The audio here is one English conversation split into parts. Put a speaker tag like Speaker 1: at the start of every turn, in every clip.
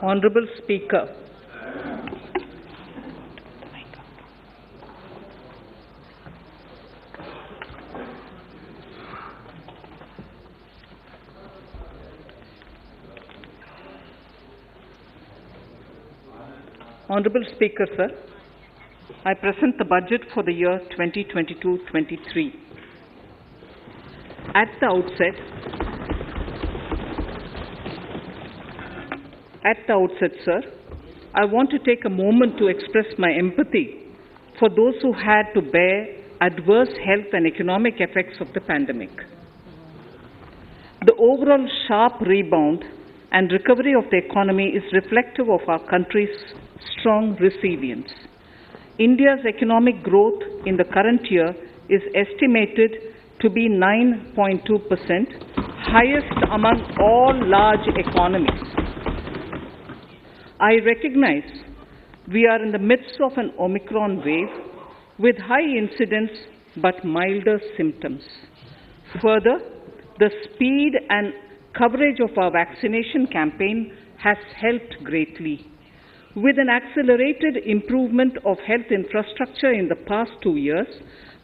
Speaker 1: Honorable Speaker, Honorable Speaker, sir, I present the budget for the year 2022-23. At the outset, sir, I want to take a moment to express my empathy for those who had to bear adverse health and economic effects of the pandemic. The overall sharp rebound and recovery of the economy is reflective of our country's strong resilience. India's economic growth in the current year is estimated to be 9.2%, highest among all large economies. I recognize we are in the midst of an Omicron wave with high incidence but milder symptoms. Further, the speed and coverage of our vaccination campaign has helped greatly. With an accelerated improvement of health infrastructure in the past 2 years,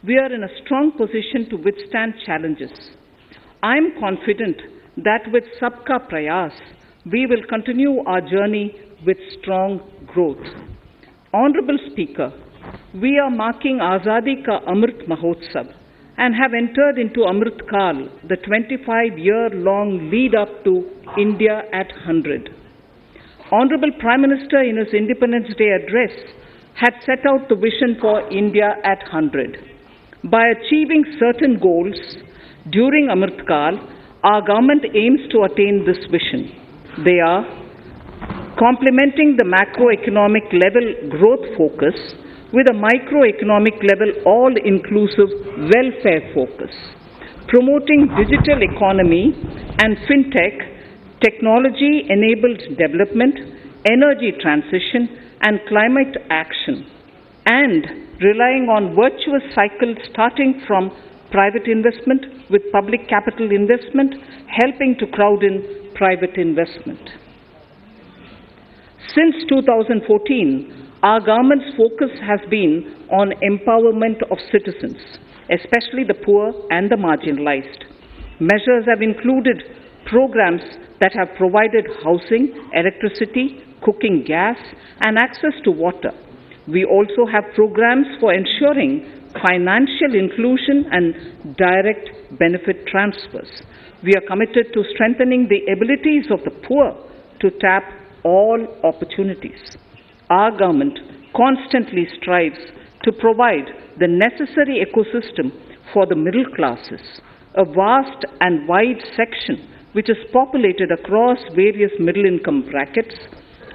Speaker 1: we are in a strong position to withstand challenges. I am confident that with Sabka Prayas, we will continue our journey with strong growth. Honorable Speaker, we are marking Azadi Ka Amrit Mahotsav and have entered into Amrit Kal, the 25-year-long lead up to India at 100. Honorable Prime Minister in his Independence Day address had set out the vision for India at 100. By achieving certain goals during Amrit Kal, our government aims to attain this vision. They are complementing the macroeconomic level growth focus with a microeconomic level all-inclusive welfare focus, promoting digital economy and fintech, technology-enabled development, energy transition, and climate action, and relying on virtuous cycles starting from private investment with public capital investment, helping to crowd in private investment. Since 2014, our government's focus has been on empowerment of citizens, especially the poor and the marginalized. Measures have included programs that have provided housing, electricity, cooking gas, and access to water. We also have programs for ensuring financial inclusion and direct benefit transfers. We are committed to strengthening the abilities of the poor to tap all opportunities. Our government constantly strives to provide the necessary ecosystem for the middle classes, a vast and wide section which is populated across various middle-income brackets,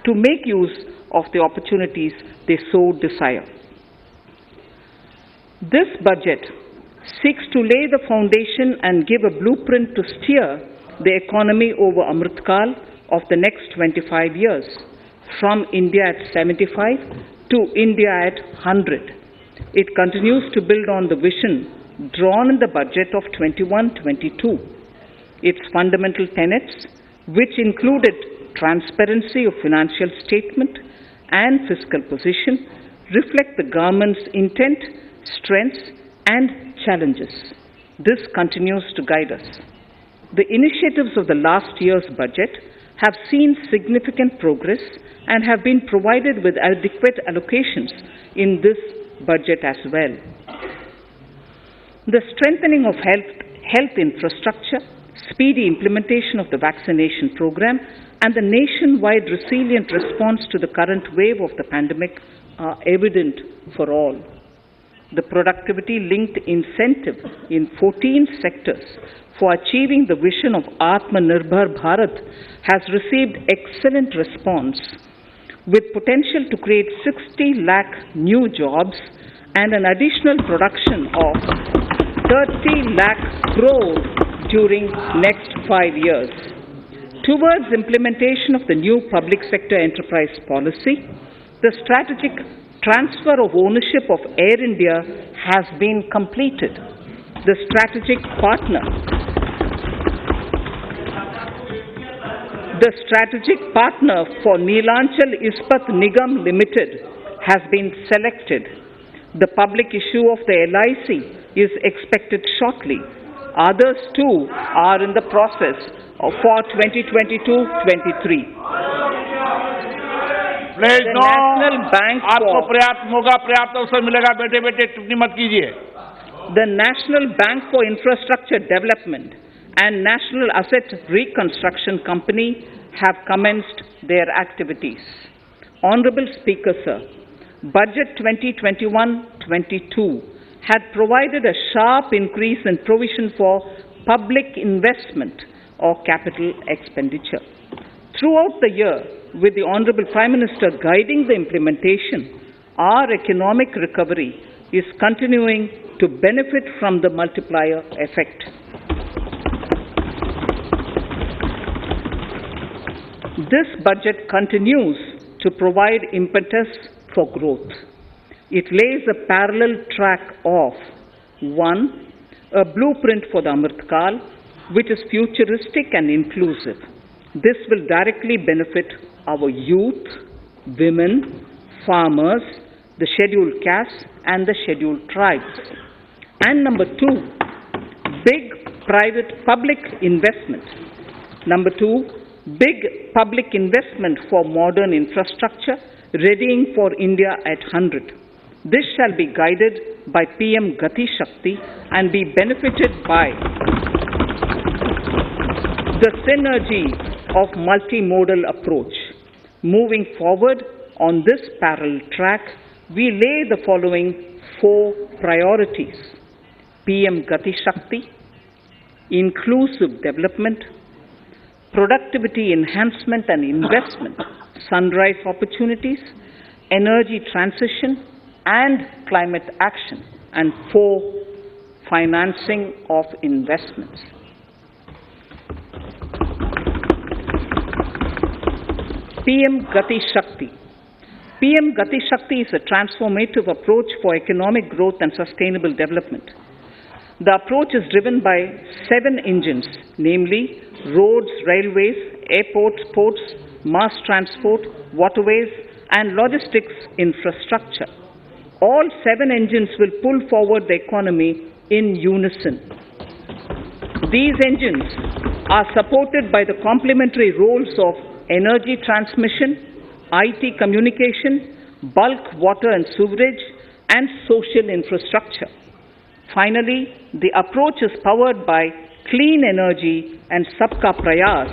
Speaker 1: to make use of the opportunities they so desire. This budget seeks to lay the foundation and give a blueprint to steer the economy over Amrit Kal of the next 25 years, from India at 75 to India at 100. It continues to build on the vision drawn in the budget of 21-22. Its fundamental tenets, which included transparency of financial statement and fiscal position, reflect the government's intent, strengths, and challenges. This continues to guide us. The initiatives of the last year's budget have seen significant progress and have been provided with adequate allocations in this budget as well. The strengthening of health infrastructure, speedy implementation of the vaccination program, and the nationwide resilient response to the current wave of the pandemic are evident for all. The productivity-linked incentive in 14 sectors for achieving the vision of Atmanirbhar Bharat has received excellent response, with potential to create 60 lakh new jobs and an additional production of 30 lakh crore during next 5 years. Towards implementation of the new public sector enterprise policy, the strategic transfer of ownership of Air India has been completed. The strategic partner The strategic partner for Neelanchal Ispat Nigam Limited has been selected. The public issue of the LIC is expected shortly. Others too are in the process for 2022-23.
Speaker 2: The
Speaker 1: National Bank
Speaker 2: आपको
Speaker 1: for
Speaker 2: पर्याप्त मौका पर्याप्त अवसर मिलेगा बेटे बेटे टिप्पणी मत कीजिए
Speaker 1: the National Bank for Infrastructure Development and National Asset Reconstruction Company have commenced their activities. Honorable Speaker, sir, Budget 2021-22 had provided a sharp increase in provision for public investment or capital expenditure. Throughout the year, with the Honorable Prime Minister guiding the implementation, our economic recovery is continuing to benefit from the multiplier effect. This budget continues to provide impetus for growth. It lays a parallel track of 1. A blueprint for the Amrit Kal, which is futuristic and inclusive. This will directly benefit our youth, women, farmers, the scheduled castes and the scheduled tribes. And number 2, big private public investment. Number 2, big public investment for modern infrastructure, readying for India at 100. This shall be guided by PM Gati Shakti and be benefited by the synergy of multimodal approach. Moving forward on this parallel track, we lay the following 4 priorities: PM Gati Shakti, inclusive development, productivity enhancement and investment, sunrise opportunities, energy transition, and climate action, and 4, financing of investments. PM Gati Shakti. PM Gati Shakti is a transformative approach for economic growth and sustainable development. The approach is driven by 7 engines, namely roads, railways, airports, ports, mass transport, waterways, and logistics infrastructure. All 7 engines will pull forward the economy in unison. These engines are supported by the complementary roles of energy transmission, IT communication, bulk water and sewerage, and social infrastructure. Finally, the approach is powered by clean energy and Sabka Prayas.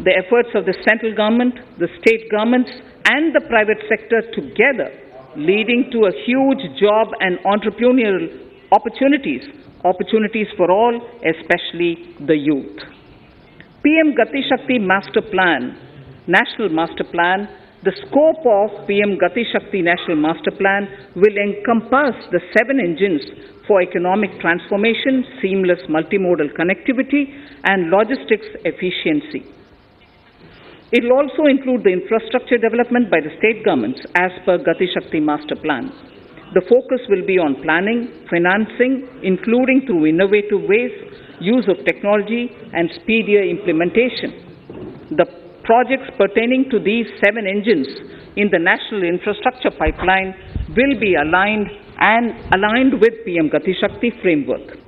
Speaker 1: The efforts of the central government, the state governments, and the private sector together, leading to a huge job and entrepreneurial opportunities for all, especially the youth. PM Gati Shakti Master Plan, National Master Plan. The scope of PM Gati Shakti National Master Plan will encompass the 7 engines for economic transformation, seamless multimodal connectivity, and logistics efficiency. It will also include the infrastructure development by the state governments as per Gati Shakti Master Plan. The focus will be on planning, financing, including through innovative ways, use of technology, and speedier implementation. The projects pertaining to these 7 engines in the national infrastructure pipeline will be aligned with PM Gati Shakti framework.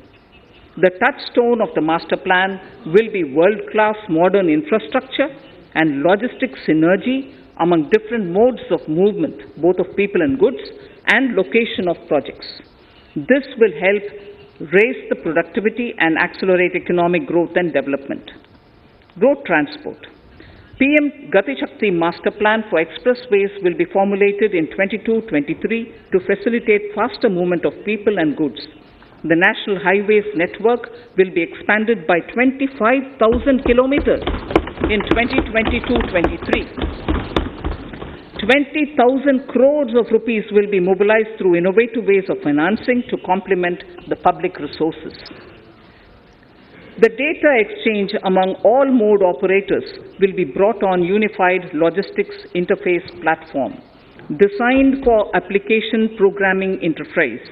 Speaker 1: The touchstone of the master plan will be world-class modern infrastructure and logistics synergy among different modes of movement, both of people and goods, and location of projects. This will help raise the productivity and accelerate economic growth and development. Road transport. PM Gati Shakti Master Plan for expressways will be formulated in 22-23 to facilitate faster movement of people and goods. The national highways network will be expanded by 25,000 kilometers in 2022-23. 20,000 crores of rupees will be mobilized through innovative ways of financing to complement the public resources. The data exchange among all mode operators will be brought on unified logistics interface platform, designed for application programming interface.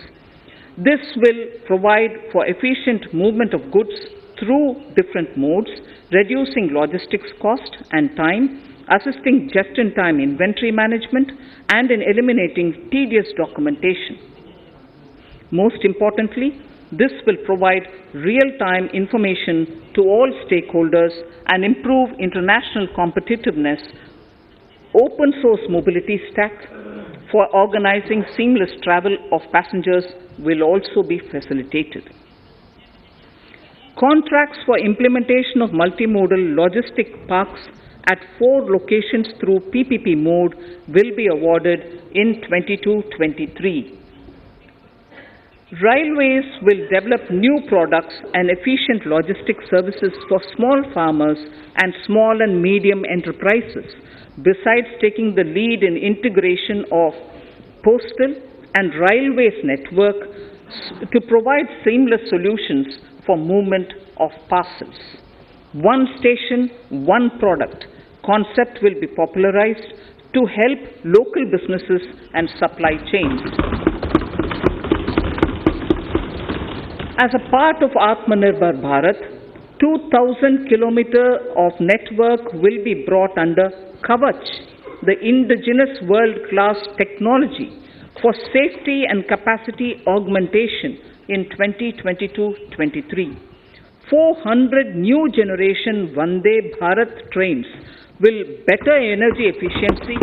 Speaker 1: This will provide for efficient movement of goods through different modes, reducing logistics cost and time, assisting just-in-time inventory management, and in eliminating tedious documentation. Most importantly, this will provide real-time information to all stakeholders and improve international competitiveness. Open source mobility stack for organizing seamless travel of passengers will also be facilitated. Contracts for implementation of multimodal logistic parks at 4 locations through PPP mode will be awarded in 22-23. Railways will develop new products and efficient logistic services for small farmers and small and medium enterprises, besides taking the lead in integration of postal and railways network to provide seamless solutions for movement of parcels. One station, one product concept will be popularized to help local businesses and supply chains. As a part of Atmanirbhar Bharat, 2,000 kilometers of network will be brought under Kavach, the indigenous world-class technology for safety and capacity augmentation in 2022-23. 400 new generation Vande Bharat trains will better energy efficiency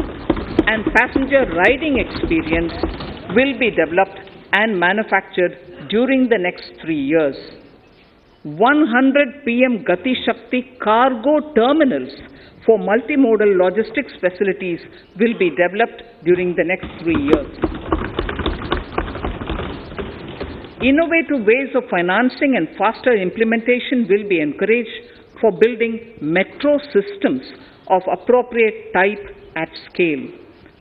Speaker 1: and passenger riding experience will be developed and manufactured during the next 3 years. 100 PM Gati Shakti cargo terminals for multimodal logistics facilities will be developed during the next 3 years. Innovative ways of financing and faster implementation will be encouraged for building metro systems of appropriate type at scale.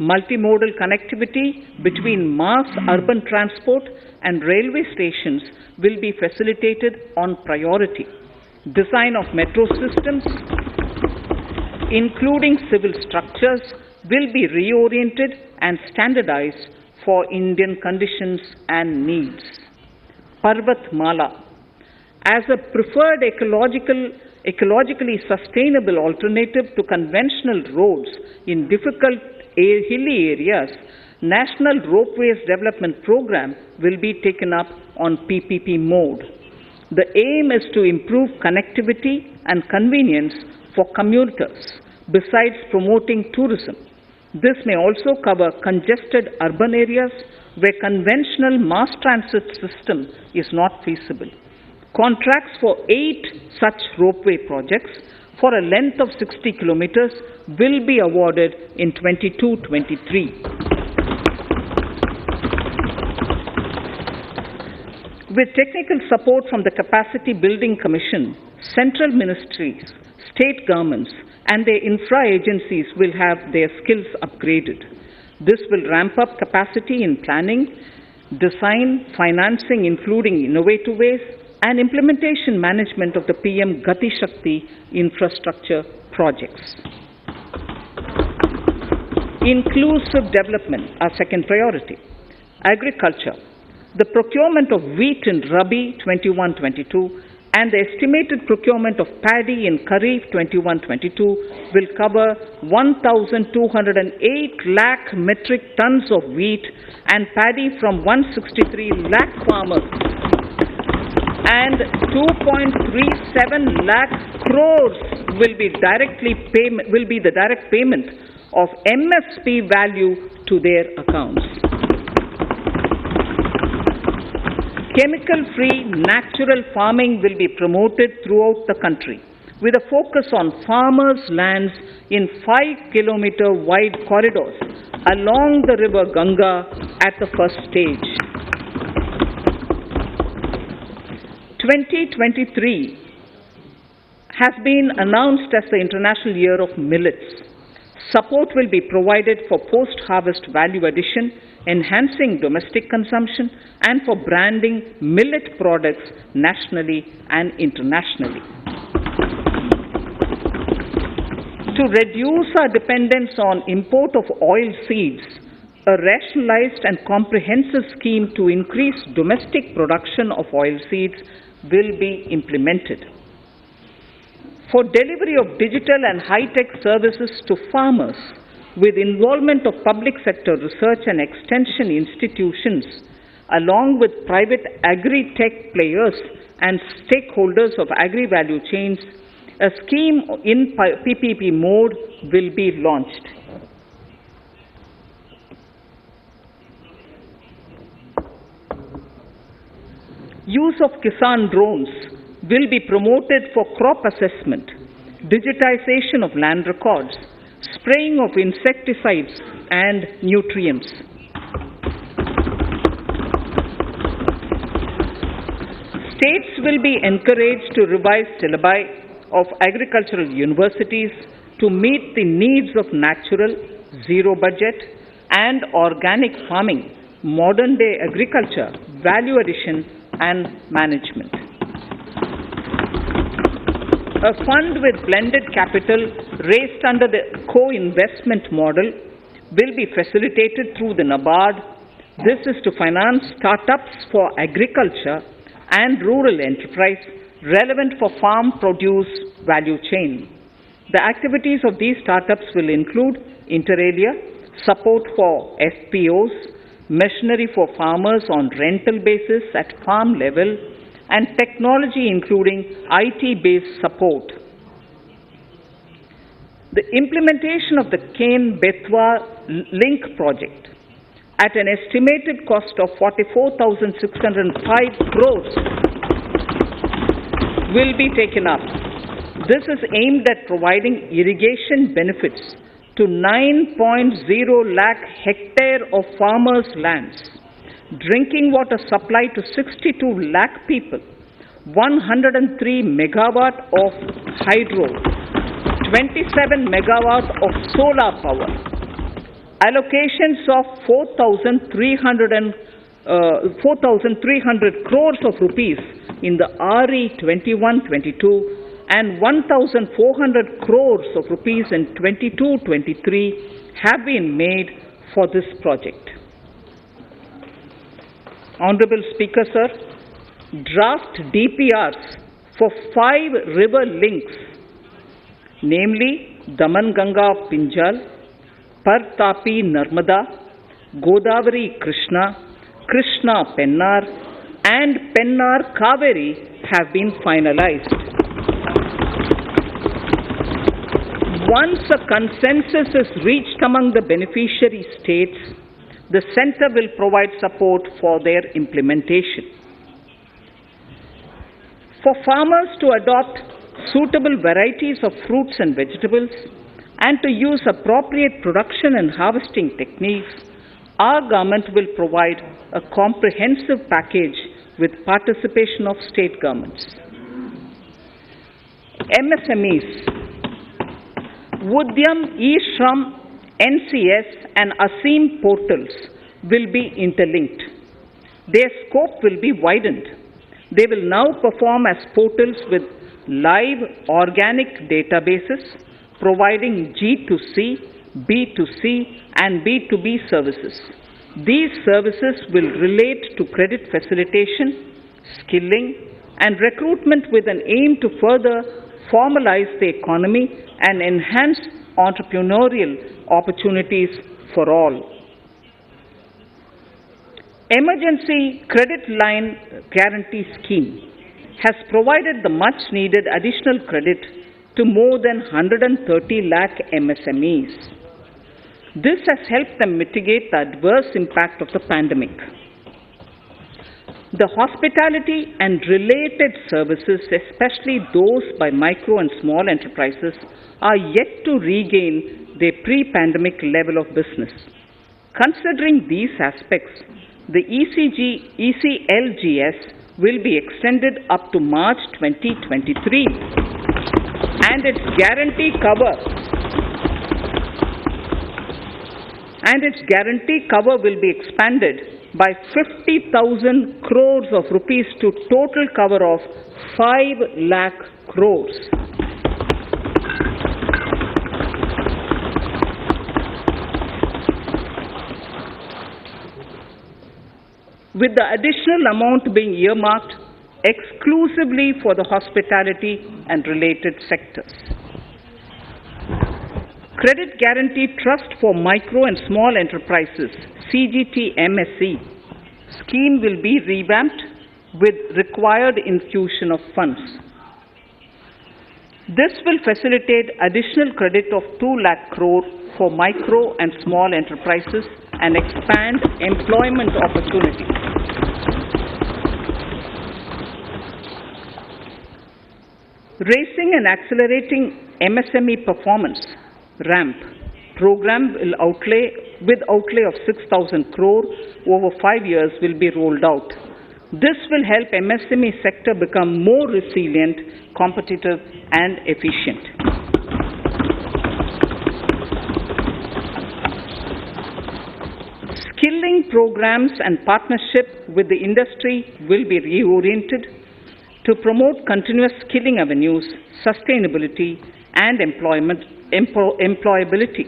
Speaker 1: Multimodal connectivity between mass urban transport and railway stations will be facilitated on priority. Design of metro systems, including civil structures, will be reoriented and standardized for Indian conditions and needs. Parvatmala, as a preferred ecologically sustainable alternative to conventional roads in difficult hilly areas, National Ropeways Development Program will be taken up on PPP mode. The aim is to improve connectivity and convenience for commuters, besides promoting tourism. This may also cover congested urban areas where conventional mass transit system is not feasible. Contracts for 8 such ropeway projects for a length of 60 kilometers will be awarded in 22-23. With technical support from the Capacity Building Commission, central ministries, state governments, and their infra agencies will have their skills upgraded. This will ramp up capacity in planning, design, financing, including innovative ways, and implementation management of the PM Gati Shakti infrastructure projects. Inclusive development, our second priority. Agriculture. The procurement of wheat in Rabi 21-22 and the estimated procurement of paddy in Kharif 21-22 will cover 1,208 lakh metric tons of wheat and paddy from 163 lakh farmers, and 2.37 lakh crores will be the direct payment of MSP value to their accounts. Chemical-free natural farming will be promoted throughout the country, with a focus on farmers' lands in 5-kilometer wide corridors along the river Ganga at the first stage. 2023 has been announced as the International Year of Millets. Support will be provided for post-harvest value addition, enhancing domestic consumption, and for branding millet products nationally and internationally. To reduce our dependence on import of oil seeds, a rationalized and comprehensive scheme to increase domestic production of oil seeds will be implemented. for delivery of digital and high-tech services to farmers with involvement of public sector research and extension institutions, along with private agri-tech players and stakeholders of agri-value chains, a scheme in PPP mode will be launched. Use of Kisan drones will be promoted for crop assessment, digitization of land records, spraying of insecticides and nutrients. States will be encouraged to revise syllabi of agricultural universities to meet the needs of natural, zero budget and organic farming, modern day agriculture, value addition and management. A fund with blended capital raised under the co-investment model will be facilitated through the NABARD. This is to finance startups for agriculture and rural enterprise relevant for farm produce value chain. The activities of these startups will include inter alia, support for FPOs, machinery for farmers on rental basis at farm level, and technology including IT-based support. The implementation of the Ken-Betwa link project at an estimated cost of 44,605 crores will be taken up. This is aimed at providing irrigation benefits to 9.0 lakh hectare of farmers' lands, drinking water supply to 62 lakh people, 103 megawatt of hydro, 27 megawatt of solar power, allocations of 4,300 crores of rupees in the RE 21-22 and 1,400 crores of rupees in 22-23 have been made for this project. Honorable Speaker, sir, draft DPRs for 5 river links, namely Daman-Ganga Pinjal, Par-Tapi Narmada, Godavari Krishna, Krishna Pennar, and Pennar Kaveri have been finalized. Once a consensus is reached among the beneficiary states, the Centre will provide support for their implementation. For farmers to adopt suitable varieties of fruits and vegetables and to use appropriate production and harvesting techniques, our government will provide a comprehensive package with participation of state governments. MSMEs, Udyam, eShram, NCS and ASEEM portals will be interlinked. Their scope will be widened. They will now perform as portals with live organic databases, providing G2C, B2C and B2B services. These services will relate to credit facilitation, skilling and recruitment with an aim to further formalize the economy and enhance entrepreneurial opportunities for all. Emergency Credit Line Guarantee Scheme has provided the much needed additional credit to more than 130 lakh MSMEs. This has helped them mitigate the adverse impact of the pandemic. The hospitality and related services, especially those by micro and small enterprises, are yet to regain their pre-pandemic level of business. Considering these aspects, the ECLGS will be extended up to March 2023 and its guarantee cover will be expanded by 50,000 crores of rupees to total cover of 5 lakh crores. With the additional amount being earmarked exclusively for the hospitality and related sectors. Credit Guarantee Trust for Micro and Small Enterprises, CGT-MSE, scheme will be revamped with required infusion of funds. This will facilitate additional credit of 2 lakh crore for micro and small enterprises and expand employment opportunities. Raising and Accelerating MSME Performance, RAMP, program will outlay of 6,000 crore over 5 years will be rolled out. This will help MSME sector become more resilient, competitive and efficient. Skilling programs and partnership with the industry will be reoriented to promote continuous skilling avenues, sustainability and employability.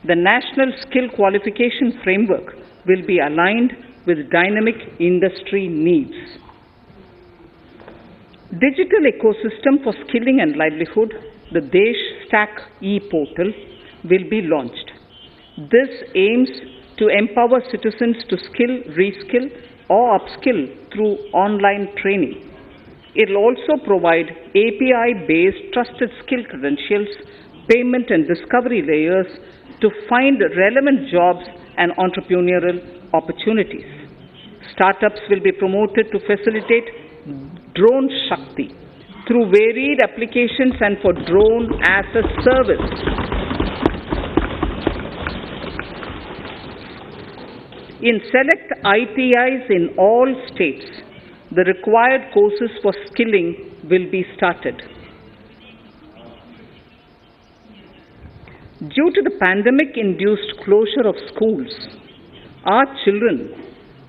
Speaker 1: The National Skill Qualification Framework will be aligned with dynamic industry needs. Digital ecosystem for skilling and livelihood, the Desh Stack e-portal, will be launched. This aims to empower citizens to skill, reskill or upskill through online training. It will also provide API-based trusted skill credentials, payment and discovery layers to find relevant jobs and entrepreneurial opportunities. Startups will be promoted to facilitate Drone Shakti through varied applications and for drone as a service. In select ITIs in all states, the required courses for skilling will be started. Due to the pandemic-induced closure of schools, our children,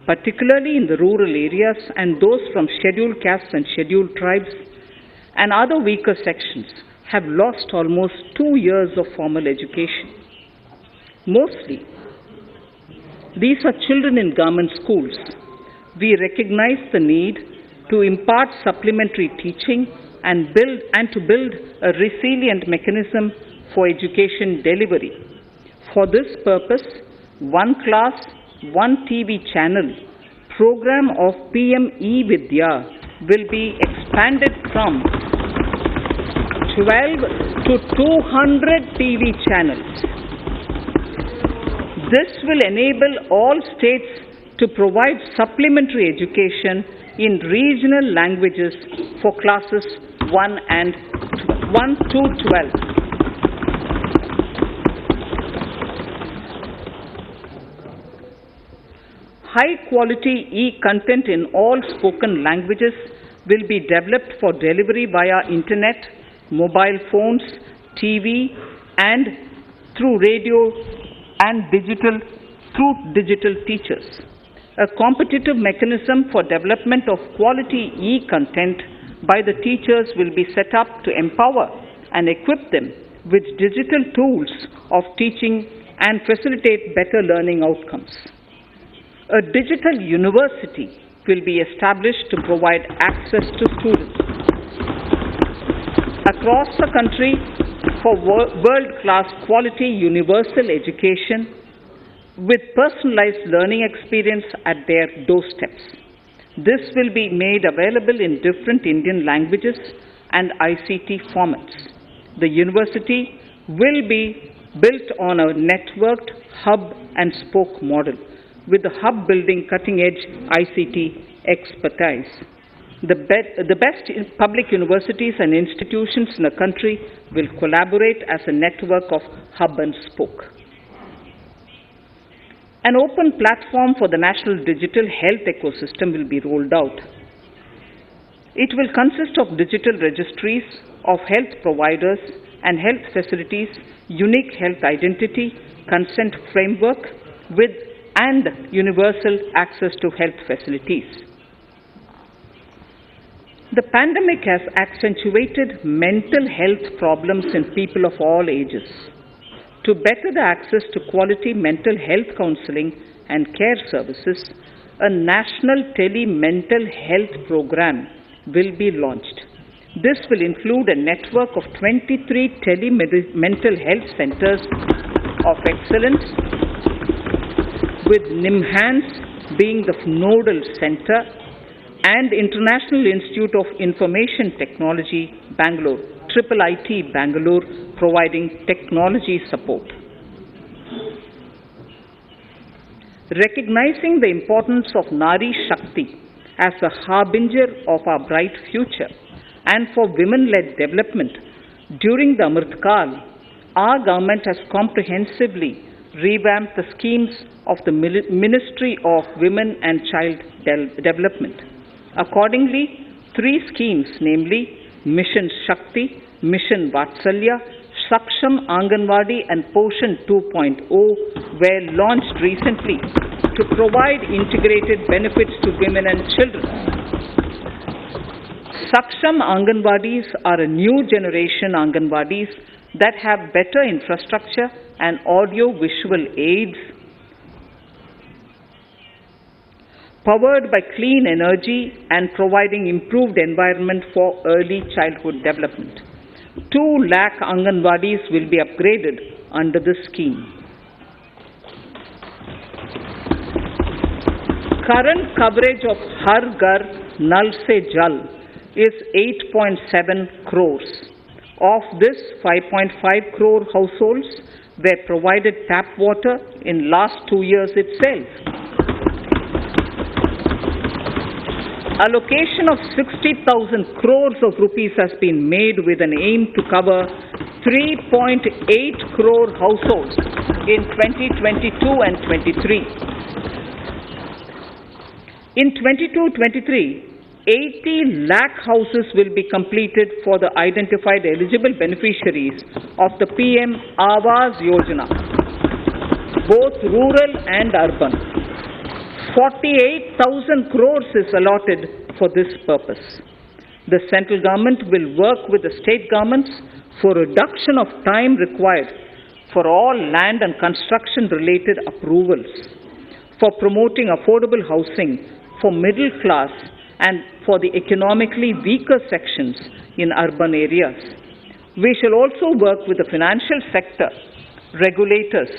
Speaker 1: particularly in the rural areas and those from scheduled castes and scheduled tribes and other weaker sections, have lost almost 2 years of formal education. Mostly, these are children in government schools. We recognize the need to impart supplementary teaching and to build a resilient mechanism for education delivery. For this purpose, One Class, One TV channel program of PM E-Vidya will be expanded from 12 to 200 TV channels. This will enable all states to provide supplementary education in regional languages for classes 1 to 12. High-quality e-content in all spoken languages will be developed for delivery via internet, mobile phones, TV, and through radio and through digital teachers. A competitive mechanism for development of quality e-content by the teachers will be set up to empower and equip them with digital tools of teaching and facilitate better learning outcomes. A digital university will be established to provide access to students across the country for world-class quality universal education with personalized learning experience at their doorsteps. This will be made available in different Indian languages and ICT formats. The university will be built on a networked hub and spoke model, with the hub building cutting-edge ICT expertise. The best public universities and institutions in the country will collaborate as a network of hub and spoke. An open platform for the national digital health ecosystem will be rolled out. It will consist of digital registries of health providers and health facilities, unique health identity, consent framework, and universal access to health facilities. The pandemic has accentuated mental health problems in people of all ages. To better the access to quality mental health counseling and care services, a national tele-mental health program will be launched. This will include a network of 23 mental health centers of excellence, with NIMHANS being the nodal center, and International Institute of Information Technology, Bangalore, IIIT Bangalore, providing technology support. Recognizing the importance of Nari Shakti as the harbinger of our bright future and for women-led development, during the Amritkal, our government has comprehensively revamped the schemes of the Ministry of Women and Child Development. Accordingly, 3 schemes, namely Mission Shakti, Mission Vatsalya, Saksham Anganwadi and Poshan 2.0 were launched recently to provide integrated benefits to women and children. Saksham Anganwadis are a new generation Anganwadis that have better infrastructure and audio-visual aids, powered by clean energy and providing improved environment for early childhood development. 2 lakh Anganwadis will be upgraded under this scheme. Current coverage of Har Ghar Nal Se Jal is 8.7 crores. Of this, 5.5 crore households were provided tap water in last 2 years itself. Allocation of 60,000 crores of rupees has been made with an aim to cover 3.8 crore households in 2022 and 23. In 22-23, 80 lakh houses will be completed for the identified eligible beneficiaries of the PM Awas Yojana, both rural and urban. 48,000 crores is allotted for this purpose. The central government will work with the state governments for reduction of time required for all land and construction related approvals, for promoting affordable housing for middle class and for the economically weaker sections in urban areas. We shall also work with the financial sector, regulators,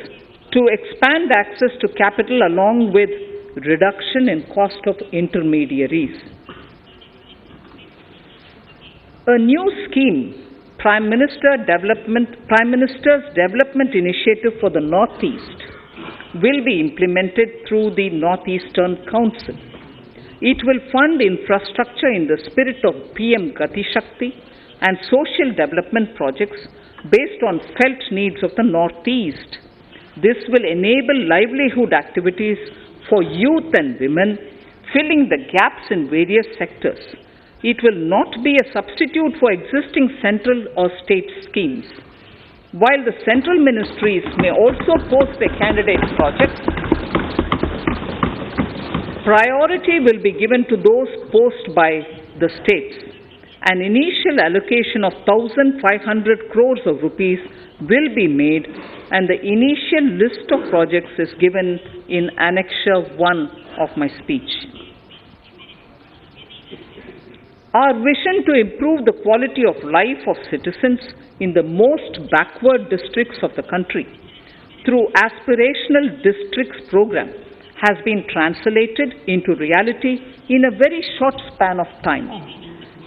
Speaker 1: to expand access to capital along with reduction in cost of intermediaries. A new scheme, Prime Minister's Development Initiative for the Northeast, will be implemented through the Northeastern Council. It will fund infrastructure in the spirit of PM Gati Shakti and social development projects based on felt needs of the Northeast. This will enable livelihood activities for youth and women, filling the gaps in various sectors. It will not be a substitute for existing central or state schemes. While the central ministries may also post their candidate projects, priority will be given to those posted by the states. An initial allocation of 1,500 crores of rupees will be made, and the initial list of projects is given in Annexure 1 of my speech. Our vision to improve the quality of life of citizens in the most backward districts of the country through Aspirational Districts program has been translated into reality in a very short span of time.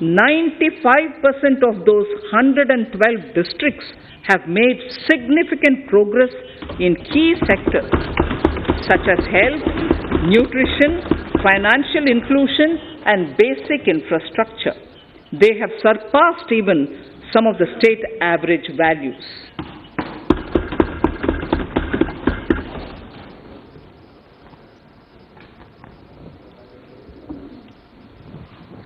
Speaker 1: 95% of those 112 districts have made significant progress in key sectors such as health, nutrition, financial inclusion, and basic infrastructure. They have surpassed even some of the state average values.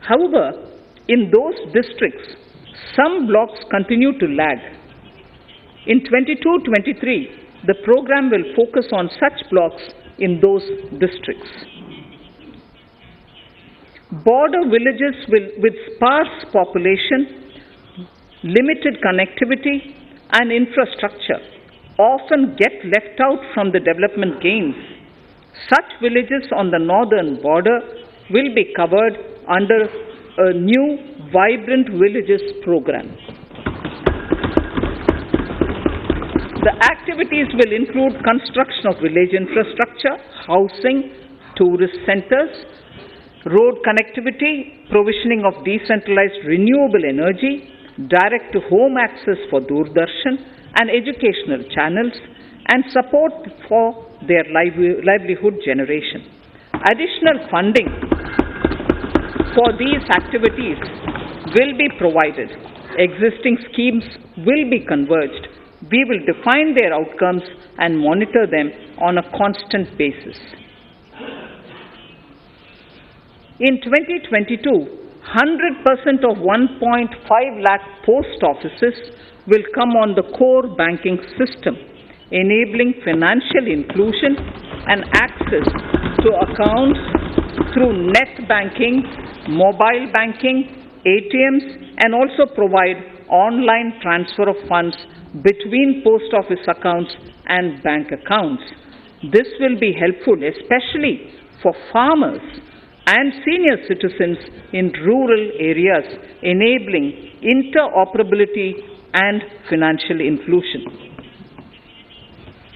Speaker 1: However, in those districts, some blocks continue to lag. In 22-23, the program will focus on such blocks in those districts. Border villages with sparse population, limited connectivity, and infrastructure often get left out from the development gains. Such villages on the northern border will be covered under a new Vibrant Villages program. The activities will include construction of village infrastructure, housing, tourist centers, road connectivity, provisioning of decentralized renewable energy, direct-to-home access for Doordarshan and educational channels, and support for their livelihood generation. Additional funding for these activities will be provided. Existing schemes will be converged. We will define their outcomes and monitor them on a constant basis. In 2022, 100% of 1.5 lakh post offices will come on the core banking system, enabling financial inclusion and access to accounts through net banking, mobile banking, ATMs, and also provide online transfer of funds between post office accounts and bank accounts. This will be helpful especially for farmers and senior citizens in rural areas, enabling interoperability and financial inclusion.